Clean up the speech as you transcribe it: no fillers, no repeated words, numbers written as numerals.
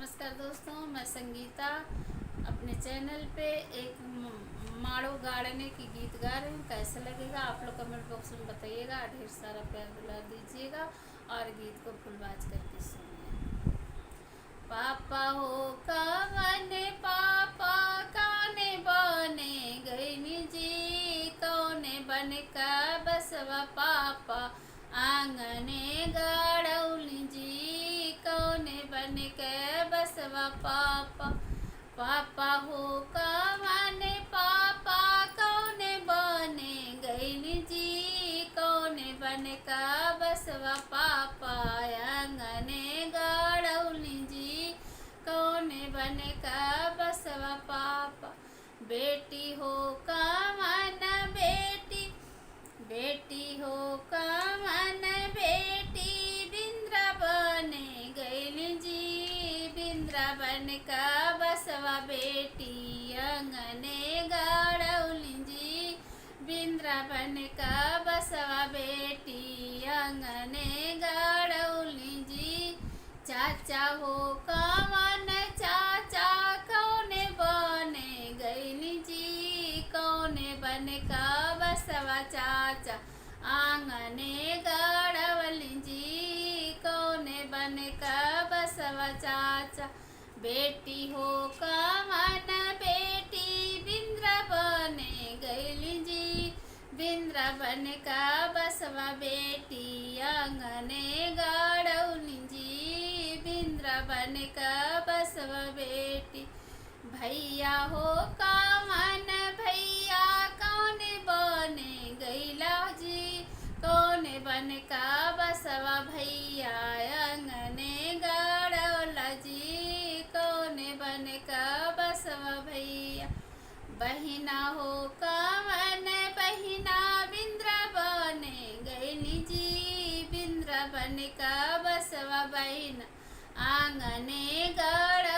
नमस्कार दोस्तों, मैं संगीता अपने चैनल पे एक माड़ो गाड़ने की गीत गा रही हूँ। कैसा लगेगा आप लोग कमेंट बॉक्स में बताइएगा। ढेर सारा प्यार दुलार दीजिएगा और गीत को फुलबाज करके सुनिए। पापा हो कवन पापा काने बने गईनी जी, कौने बन का बसवा पापा आंगने गाड़ौली जी, कौने बन के बसवा पापा। पापा हो कवने पापा कौने बने गईनी जी, कौने बन का बसवा पापा आंगने गाड़ौली जी, कौने बन का बसवा पापा। बेटी हो कवन बेटी, बेटी हो कवन बेटी बिंद्रा बने गईली जी, बिंद्रा बन का बसवा बेटी अंगने गाड़ौली जी, बिंद्रा बन का बसवा बेटी अंगने गाड़ौली जी। चाचा हो कवन चाचा कौने बने गईली जी, कौने बन का बसवा चाचा आंगने गाड़वली जी, कौने बन का बसवा चाचा। बेटी हो कवन बेटी बिंद्रा बने गईली जी, बिंद्रा बन का बसवा बेटी आंगने गाड़ौली जी, बिंद्रा बन का बसवा बेटी। भैया हो कवन भैया कौने बने गईला जी, कौने बन का बसवा भैया अंगने गाड़ौला जी, कौने बन का बसवा भैया। बहिना हो कवन बहिना बिंद्रा बने गईली जी, बिंद्रा बन का बसवा बहिना आंगने गाड़